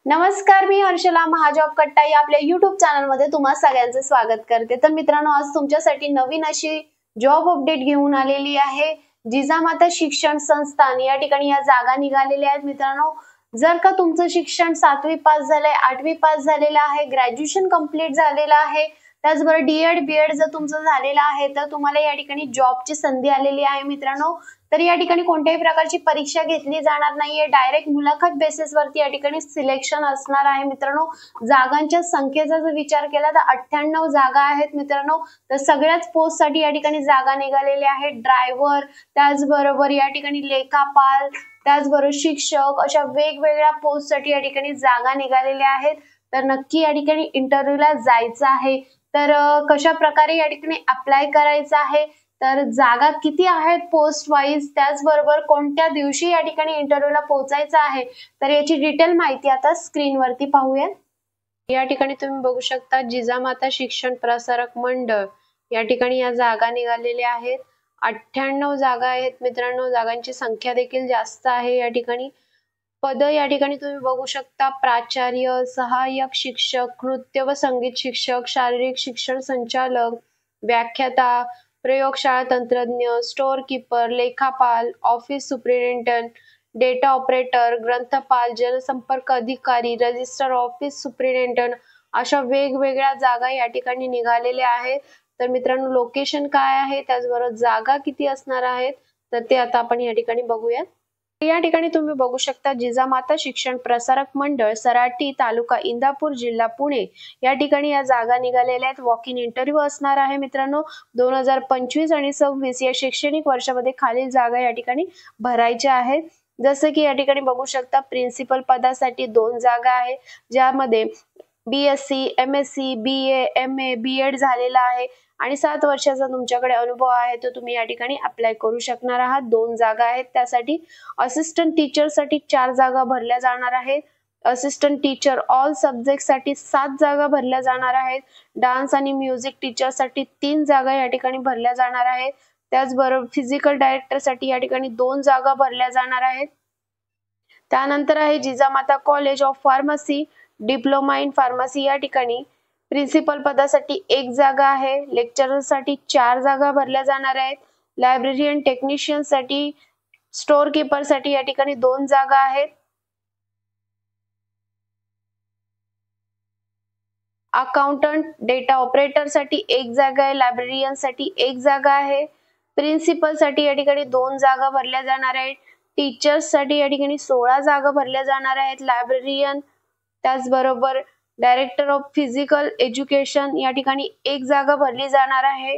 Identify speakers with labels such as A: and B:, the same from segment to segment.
A: नमस्कार, मी हर्षला महाजॉब कट्टा या आपल्या YouTube चॅनल मध्ये तुम्हा सगळ्यांचं स्वागत करते। तर मित्रांनो, आज तुमच्यासाठी नवीन अशी जॉब अपडेट घेऊन आलेली आहे। जिजामाता शिक्षण संस्थान या ठिकाणी या जागा निघालेल्या आहेत। मित्रांनो, जर का तुमचं शिक्षण 7वी पास झालंय, 8वी पास झालेलं आहे, ग्रॅज्युएशन कंप्लीट झालेलं आहे, त्याचबरोबर डीएड बीएड जर तुमचं झालेलं आहे तर तुम्हाला या ठिकाणी जॉबची संधी आलेली आहे मित्रांनो। तर या ठिकाणी कोणत्याही प्रकारची परीक्षा घेतली जाणार नाहीये, डायरेक्ट मुलाखत बेसिस वरती या ठिकाणी सिलेक्शन असणार आहे मित्रांनो। जागांच्या संख्येचा जर विचार केला तर 98 जागा आहेत मित्रांनो। तर सगळ्याच पोस्ट साठी या ठिकाणी जागा निघालेल्या आहेत। ड्रायव्हर, त्याचबरोबर या ठिकाणी लेखापाल, त्याचबरोबर शिक्षक, अशा वेगवेगळ्या पोस्ट साठी या ठिकाणी जागा निघालेल्या आहेत। तर नक्की या ठिकाणी इंटरव्ह्यूला जायचं आहे। तर कशा प्रकारे या ठिकाणी अप्लाय करायचं आहे, तर जागा किती आहेत पोस्ट वाईज, त्याचबरोबर कोणत्या दिवशी या ठिकाणी इंटरव्ह्यूला पोहोचायचं आहे, तर याची डिटेल माहिती आता स्क्रीनवरती पाहूया। या ठिकाणी तुम्ही बघू शकता जिजामाता शिक्षण प्रसारक मंडळ या ठिकाणी या जागा निघालेल्या आहेत। 98 जागा आहेत मित्रांनो। जागांची संख्या देखील जास्त आहे। या ठिकाणी पद या ठिकाणी तुम्ही बघू शकता, प्राचार्य, सहाय्यक शिक्षक, नृत्य व संगीत शिक्षक, शारीरिक शिक्षण संचालक, व्याख्याता, प्रयोगशाळा तंत्रज्ञ, स्टोअर कीपर, लेखापाल, ऑफिस सुपरिटेंडंट, डेटा ऑपरेटर, ग्रंथपाल, जनसंपर्क अधिकारी, रजिस्टर ऑफिस सुपरिटेंडंट, अशा वेगवेगळ्या जागा या ठिकाणी निघालेल्या आहेत। तर मित्रांनो, लोकेशन काय आहे, त्याचबरोबर जागा किती असणार आहेत, तर ते आता आपण या ठिकाणी बघूयात। या ठिकाणी तुम्ही बघू शकता, जिजामाता शिक्षण प्रसारक मंडळ, सराटी, तालुका इंदापूर, जिल्हा पुणे या ठिकाणी या जागा निघालेल्या आहेत। वॉक इन इंटरव्ह्यू असणार आहे मित्रांनो। 2025 आणि 26 या शैक्षणिक वर्षामध्ये खालील जागा या ठिकाणी भरायच्या आहेत। जसं की या ठिकाणी बघू शकता, प्रिन्सिपल पदासाठी 2 जागा आहे, ज्यामध्ये BSc, MSc, BA, MA, BEd झालेला आहे आणि 7 वर्षाचा तुमच्याकडे अनुभव आहे, तर तुम्ही या ठिकाणी अप्लाय करू शकणार आहात। 2 जागा आहेत। त्यासाठी असिस्टंट टीचर साठी 4 जागा भरल्या जाणार आहेत। असिस्टंट टीचर ऑल सब्जेक्ट साठी 7 जागा भरल्या जाणार आहेत। डान्स आणि म्युझिक टीचर साठी 3 जागा या ठिकाणी भरल्या जाणार आहेत। त्याचबरोबर फिजिकल डायरेक्टर साठी या ठिकाणी 2 जागा भरल्या जाणार आहेत। त्यानंतर आहे Jijamata college of pharmacy, diploma in pharmacy या ठिकाणी प्रिन्सिपल पदासाठी 1 जागा आहे। लेक्चरर साठी 4 जागा भरल्या जाणार आहेत। लायब्ररीयन टेक्निशियन साठी, स्टोअर कीपर साठी या ठिकाणी 2 जागा आहेत। अकाउंटंट, डेटा ऑपरेटर साठी 1 जागा आहे। लायब्ररीयन साठी 1 जागा आहे। प्रिन्सिपल साठी या ठिकाणी 2 जागा भरल्या जाणार आहेत। टीचर्स साठी या ठिकाणी 16 जागा भरल्या जाणार आहेत। लायब्ररीयन, त्याचबरोबर डायरेक्टर ऑफ फिजिकल एज्युकेशन या ठिकाणी 1 जागा भरली जाणार आहे।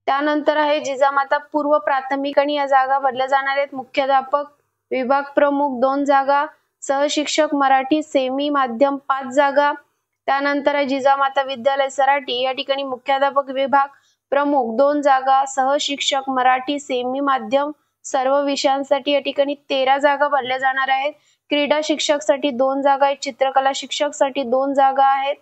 A: त्यानंतर आहे जिजामाता पूर्व प्राथमिक आणि या जागा भरल्या जाणार आहेत। मुख्याध्यापक, विभाग प्रमुख 2 जागा, सहशिक्षक मराठी सेमी माध्यम 5 जागा। त्यानंतर आहे जिजामाता विद्यालय सराटी या ठिकाणी मुख्याध्यापक विभाग प्रमुख 2 जागा, सहशिक्षक मराठी सेमी माध्यम सर्व विषयांसाठी या ठिकाणी 13 जागा भरल्या जाणार आहेत। क्रीडा शिक्षक साठी 2 जागा आहेत। चित्रकला शिक्षक साठी 2 जागा आहेत।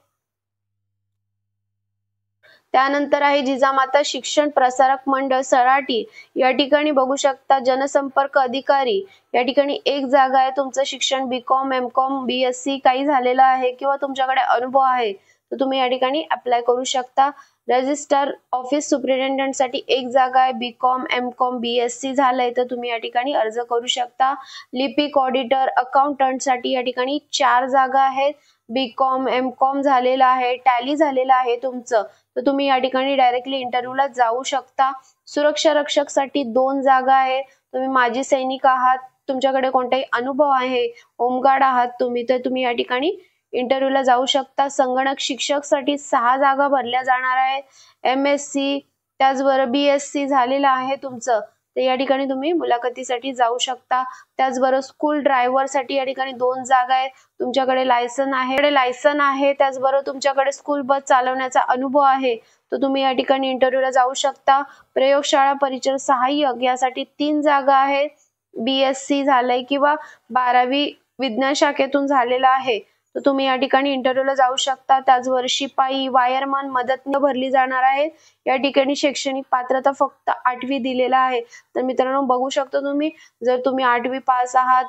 A: त्यानंतर आहे जिजामाता शिक्षण प्रसारक मंडळ सराटी या ठिकाणी बघू शकता, जनसंपर्क अधिकारी या ठिकाणी 1 जागा आहे। तुमचं शिक्षण BCom, MCom, BSc काही झालेलं आहे किंवा तुमच्याकडे अनुभव आहे, तर तुम्ही या ठिकाणी अप्लाय करू शकता। रजिस्टर ऑफिस सुपरिटेंडंट साठी 1 जागा आहे। BCom, MCom, BSc झालंय तर तुम्ही या ठिकाणी अर्ज करू शकता। लिपिक ऑडिटर, अकाउंटंट साठी या ठिकाणी 4 जागा आहेत। BCom, MCom झालेला आहे, टॅली झालेला आहे तुमचं, तर तुम्ही या ठिकाणी डायरेक्टली इंटरव्ह्यूला जाऊ शकता। सुरक्षा रक्षक साठी 2 जागा आहे। तुम्ही माजी सैनिक आहात, तुमच्याकडे कोणताही अनुभव आहे, होमगार्ड आहात तुम्ही, तर तुम्ही या ठिकाणी इंटरव्ह्यूला जाऊ शकता। संगणक शिक्षक साठी 6 जागा भरल्या जाणार आहेत। MSc, त्याचबरोबर BSc झालेलं आहे तुमचं, तर या ठिकाणी तुम्ही मुलाखतीसाठी जाऊ शकता। त्याचबरोबर स्कूल ड्रायव्हर साठी या ठिकाणी 2 जागा आहेत। तुमच्याकडे लायसन आहे, त्याचबरोबर तुमच्याकडे स्कूल बस चालवण्याचा अनुभव आहे, तर तुम्ही या ठिकाणी इंटरव्ह्यूला जाऊ शकता। प्रयोगशाळा परिचर सहाय्यक यासाठी 3 जागा आहेत। BSc झालंय किंवा 12वी विज्ञान शाखेतून झालेला आहे, तर तुम्ही या ठिकाणी इंटरव्ह्यूला जाऊ शकता। त्याचबरोबर शिपाई, वायरमन, मदतनीस भरली जाणार आहे। या ठिकाणी शैक्षणिक पात्रता फक्त 8वी दिलेला आहे। तर मित्रांनो, बघू शकता तुम्ही, जर तुम्ही 8वी पास आहात,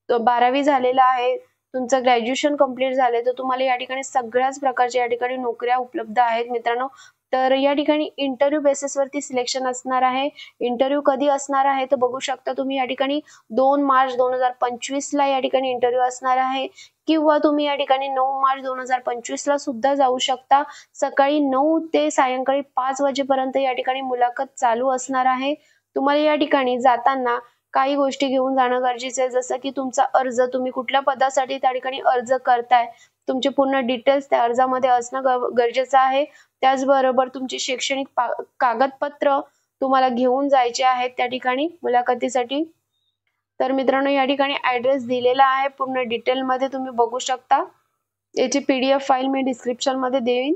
A: 12वी झालेला आहे, तुमचं ग्रॅज्युएशन कंप्लीट झाले तर तुम्हाला या ठिकाणी सगळ्याच प्रकारच्या या ठिकाणी नोकऱ्या उपलब्ध आहेत मित्रांनो। तर या ठिकाणी इंटरव्ह्यू बेसिस वरती सिलेक्शन असणार आहे। इंटरव्ह्यू कधी असणार आहे तर बघू शकता तुम्ही या ठिकाणी 2 मार्च 2025 ला या ठिकाणी इंटरव्ह्यू असणार आहे, किंवा तुम्ही या ठिकाणी 9 मार्च 2025 ला सुद्धा जाऊ शकता। सकाळी 9 ते सायंकाळी 5 वाजेपर्यंत या ठिकाणी मुलाखत चालू असणार आहे। तुम्हाला या ठिकाणी जाताना काही गोष्टी घेऊन जाणं गरजेचं आहे, जसं की तुमचा अर्ज, तुम्ही कुठल्या पदासाठी त्या ठिकाणी अर्ज करताय, तुमचे पूर्ण डिटेल्स त्या अर्जामध्ये असणं गरजेचं आहे। त्याचबरोबर तुमची शैक्षणिक कागदपत्र तुम्हाला घेऊन जायचे आहेत त्या ठिकाणी मुलाखतीसाठी। तर मित्रांनो या ठिकाणी ऍड्रेस दिलेला आहे पूर्ण डिटेल मध्ये, तुम्ही बघू शकता। याची PDF फाईल मी डिस्क्रिप्शन मध्ये देईन।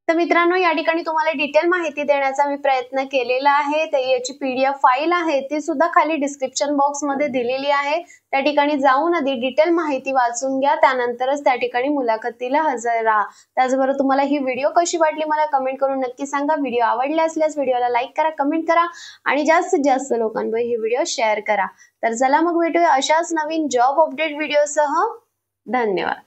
A: तर मित्रांनो या ठिकाणी तुम्हाला डिटेल माहिती देण्याचा मी प्रयत्न केलेला आहे। तर याची PDF फाईल आहे ती सुद्धा खाली डिस्क्रिप्शन बॉक्स मध्ये दिलेली आहे, त्या ठिकाणी जाऊन आधी डिटेल माहिती वाचून घ्या, त्यानंतरच त्या ठिकाणी मुलाखतीला हजर राहा। त्याचबरोबर तुम्हाला ही व्हिडिओ कशी वाटली मला कमेंट करून नक्की सांगा। व्हिडिओ आवडला असल्यास व्हिडिओला लाईक करा, कमेंट करा आणि जास्तीत जास्त लोकांपर्यंत ही व्हिडिओ शेअर करा। तर चला मग भेटूया अशाच नवीन जॉब अपडेट व्हिडिओसह। धन्यवाद।